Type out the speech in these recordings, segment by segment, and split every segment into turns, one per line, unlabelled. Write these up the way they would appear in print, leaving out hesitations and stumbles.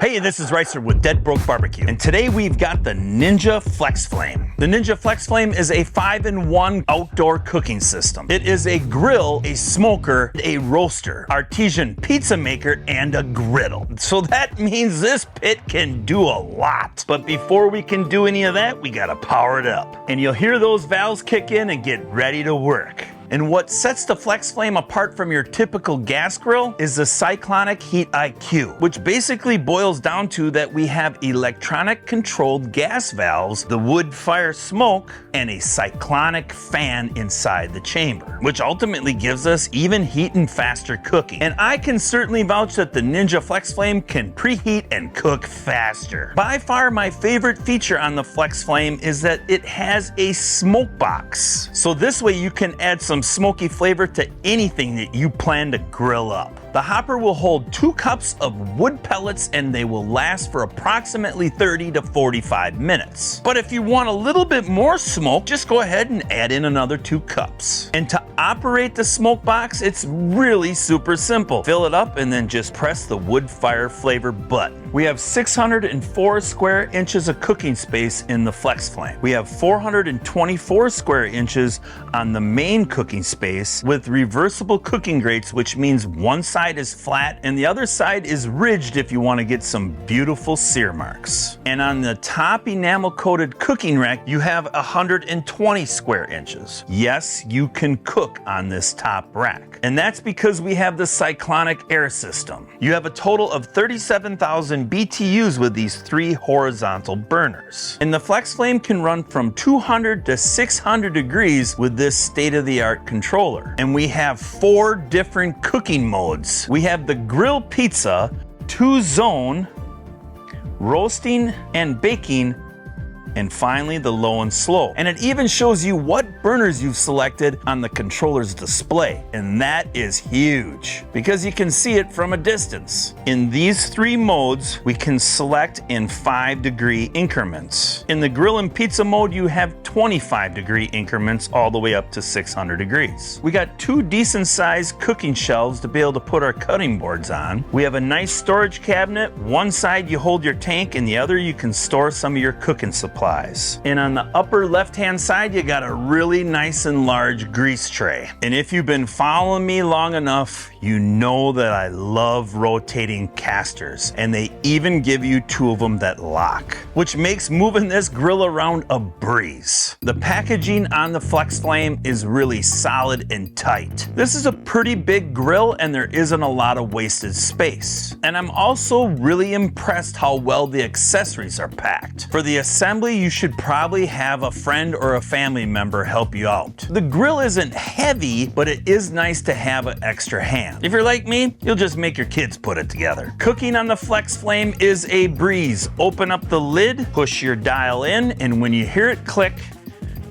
Hey, this is Ricer with Dead Broke Barbecue, and today we've got the Ninja Flex Flame. The Ninja Flex Flame is a 5-in-1 outdoor cooking system. It is a grill, a smoker, a roaster, artesian pizza maker, and a griddle. So that means this pit can do a lot. But before we can do any of that, we gotta power it up. And you'll hear those valves kick in and get ready to work. And what sets the Flex Flame apart from your typical gas grill is the Cyclonic Heat IQ, which basically boils down to that we have electronic controlled gas valves, the wood fire smoke, and a cyclonic fan inside the chamber, which ultimately gives us even heat and faster cooking. And I can certainly vouch that the Ninja Flex Flame can preheat and cook faster. By far my favorite feature on the Flex Flame is that it has a Smokebox. So this way you can add some smoky flavor to anything that you plan to grill up. The hopper will hold 2 cups of wood pellets and they will last for approximately 30 to 45 minutes. But if you want a little bit more smoke, just go ahead and add in another 2 cups. And to operate the smoke box, it's really super simple. Fill it up and then just press the wood fire flavor button. We have 604 square inches of cooking space in the Flex Flame. We have 424 square inches on the main cooking space with reversible cooking grates, which means one side is flat and the other side is ridged if you want to get some beautiful sear marks. And on the top enamel coated cooking rack, you have 120 square inches. Yes, you can cook on this top rack. And that's because we have the cyclonic air system. You have a total of 37,000 BTUs with these 3 horizontal burners. And the Flex Flame can run from 200 to 600 degrees with this state-of-the-art controller. And we have 4 different cooking modes. We have the grill pizza, 2-zone, roasting and baking, and finally the low and slow. And it even shows you what burners you've selected on the controller's display. And that is huge because you can see it from a distance. In these 3 modes, we can select in 5-degree increments. In the grill and pizza mode, you have 25-degree increments all the way up to 600 degrees. We got 2 decent sized cooking shelves to be able to put our cutting boards on. We have a nice storage cabinet. One side you hold your tank and the other you can store some of your cooking supplies. And on the upper left-hand side, you got a really nice and large grease tray. And if you've been following me long enough, you know that I love rotating casters. And they even give you 2 of them that lock, which makes moving this grill around a breeze. The packaging on the Flex Flame is really solid and tight. This is a pretty big grill and there isn't a lot of wasted space. And I'm also really impressed how well the accessories are packed. For the assembly, you should probably have a friend or a family member help you out. The grill isn't heavy, but it is nice to have an extra hand. If you're like me, you'll just make your kids put it together. Cooking on the Flex Flame is a breeze. Open up the lid, push your dial in, and when you hear it click,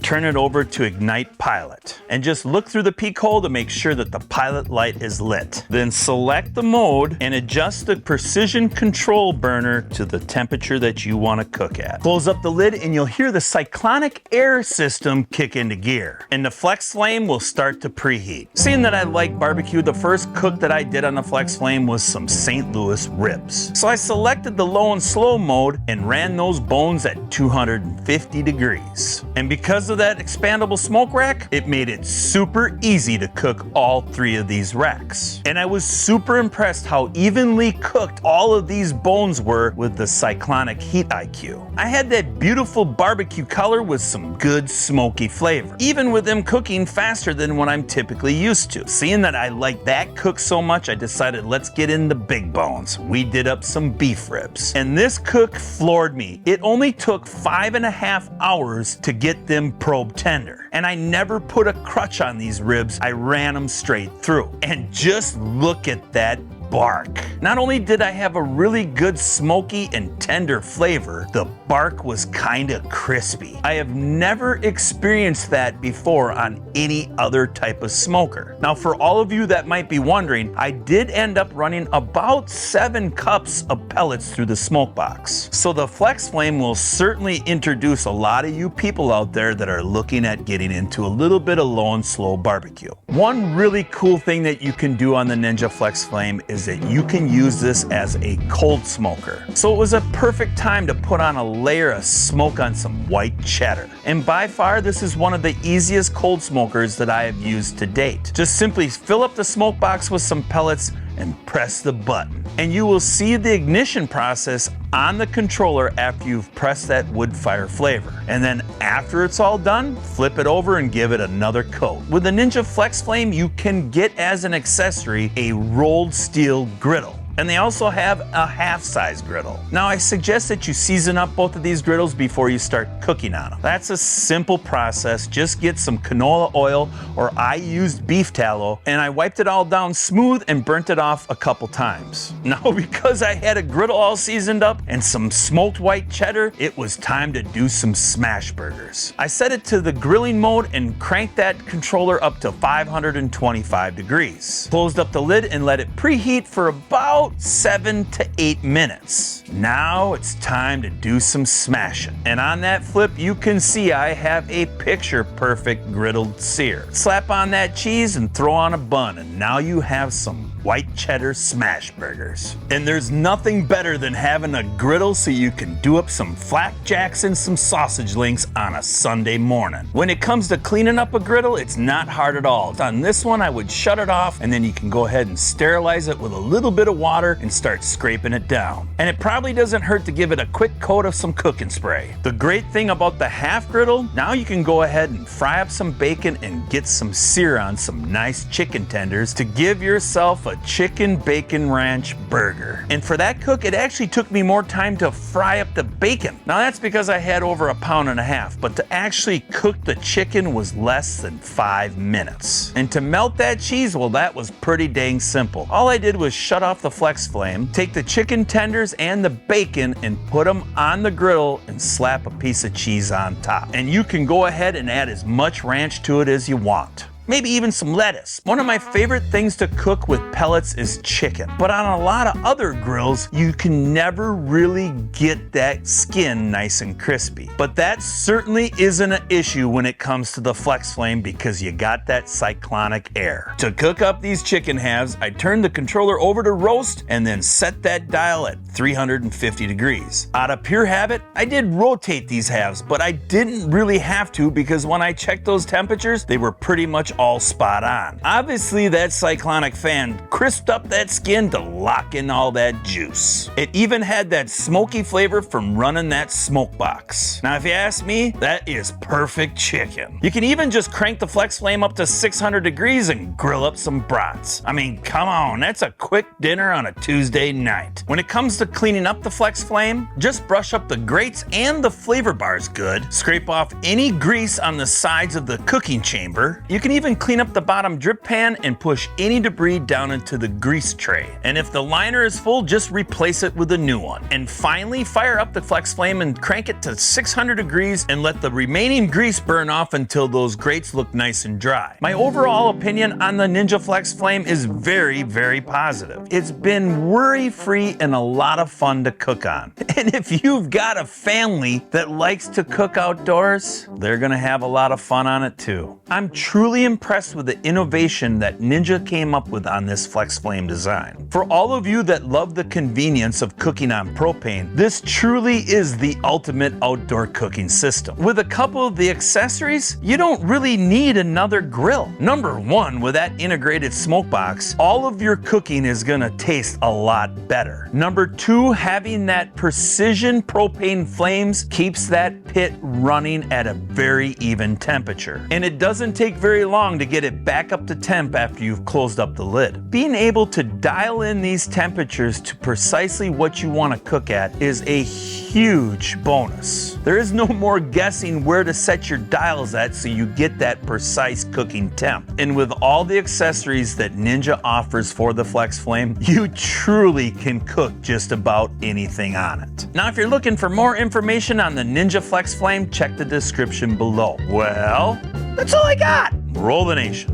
turn it over to Ignite Pilot. And just look through the peek hole to make sure that the pilot light is lit. Then select the mode and adjust the precision control burner to the temperature that you want to cook at. Close up the lid and you'll hear the cyclonic air system kick into gear. And the Flex Flame will start to preheat. Seeing that I like barbecue, the first cook that I did on the Flex Flame was some St. Louis ribs. So I selected the low and slow mode and ran those bones at 250 degrees. And because of that expandable smoke rack, it made it super easy to cook all 3 of these racks. And I was super impressed how evenly cooked all of these bones were with the Cyclonic Heat IQ. I had that beautiful barbecue color with some good smoky flavor, even with them cooking faster than what I'm typically used to. Seeing that I like that cook so much, I decided let's get in the big bones. We did up some beef ribs. And this cook floored me. It only took 5.5 hours to get them probe tender. And I never put a crutch on these ribs. I ran them straight through. And just look at that bark. Not only did I have a really good smoky and tender flavor, the bark was kinda crispy. I have never experienced that before on any other type of smoker. Now for all of you that might be wondering, I did end up running about 7 cups of pellets through the smoke box. So the Flex Flame will certainly introduce a lot of you people out there that are looking at getting into a little bit of low and slow barbecue. One really cool thing that you can do on the Ninja Flex Flame is is that you can use this as a cold smoker. So it was a perfect time to put on a layer of smoke on some white cheddar. And by far, this is one of the easiest cold smokers that I have used to date. Just simply fill up the smoke box with some pellets and press the button. And you will see the ignition process on the controller after you've pressed that wood fire flavor. And then after it's all done, flip it over and give it another coat. With the Ninja Flex Flame, you can get as an accessory a rolled steel griddle. And they also have a half-size griddle. Now I suggest that you season up both of these griddles before you start cooking on them. That's a simple process. Just get some canola oil, or I used beef tallow, and I wiped it all down smooth and burnt it off a couple times. Now because I had a griddle all seasoned up and some smoked white cheddar, it was time to do some smash burgers. I set it to the grilling mode and cranked that controller up to 525 degrees. Closed up the lid and let it preheat for about 7 to 8 minutes. Now it's time to do some smashing. And on that flip, you can see I have a picture perfect griddled sear. Slap on that cheese and throw on a bun, and now you have some white cheddar smash burgers. And there's nothing better than having a griddle so you can do up some flapjacks and some sausage links on a Sunday morning. When it comes to cleaning up a griddle, it's not hard at all. On this one, I would shut it off, and then you can go ahead and sterilize it with a little bit of water and start scraping it down. And it probably doesn't hurt to give it a quick coat of some cooking spray. The great thing about the half griddle, now you can go ahead and fry up some bacon and get some sear on some nice chicken tenders to give yourself a chicken bacon ranch burger. And for that cook, it actually took me more time to fry up the bacon. Now that's because I had over 1.5 pounds, but to actually cook the chicken was less than 5 minutes. And to melt that cheese, well, that was pretty dang simple. All I did was shut off the flex flame, take the chicken tenders and the bacon and put them on the griddle and slap a piece of cheese on top. And you can go ahead and add as much ranch to it as you want. Maybe even some lettuce. One of my favorite things to cook with pellets is chicken. But on a lot of other grills, you can never really get that skin nice and crispy. But that certainly isn't an issue when it comes to the Flex Flame because you got that cyclonic air. To cook up these chicken halves, I turned the controller over to roast and then set that dial at 350 degrees. Out of pure habit, I did rotate these halves, but I didn't really have to because when I checked those temperatures, they were pretty much all spot on. Obviously, that cyclonic fan crisped up that skin to lock in all that juice. It even had that smoky flavor from running that Smokebox. Now, if you ask me, that is perfect chicken. You can even just crank the Flex Flame up to 600 degrees and grill up some brats. I mean, come on, that's a quick dinner on a Tuesday night. When it comes to cleaning up the Flex Flame, just brush up the grates and the flavor bars good. Scrape off any grease on the sides of the cooking chamber. You can even clean up the bottom drip pan and push any debris down into the grease tray. And if the liner is full, just replace it with a new one. And finally, fire up the Flex Flame and crank it to 600 degrees and let the remaining grease burn off until those grates look nice and dry. My overall opinion on the Ninja Flex Flame is very, very positive. It's been worry-free and a lot of fun to cook on. And if you've got a family that likes to cook outdoors, they're gonna have a lot of fun on it too. I'm truly impressed with the innovation that Ninja came up with on this Flex Flame design. For all of you that love the convenience of cooking on propane, this truly is the ultimate outdoor cooking system. With a couple of the accessories, you don't really need another grill. Number one, with that integrated smoke box, all of your cooking is gonna taste a lot better. Number two, having that precision propane flames keeps that pit running at a very even temperature. And it doesn't take very long to get it back up to temp after you've closed up the lid. Being able to dial in these temperatures to precisely what you want to cook at is a huge bonus. There is no more guessing where to set your dials at so you get that precise cooking temp. And with all the accessories that Ninja offers for the Flex Flame, you truly can cook just about anything on it. Now, if you're looking for more information on the Ninja Flex Flame, check the description below. Well, that's all I got. Roll the nation.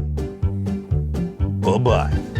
Bye-bye.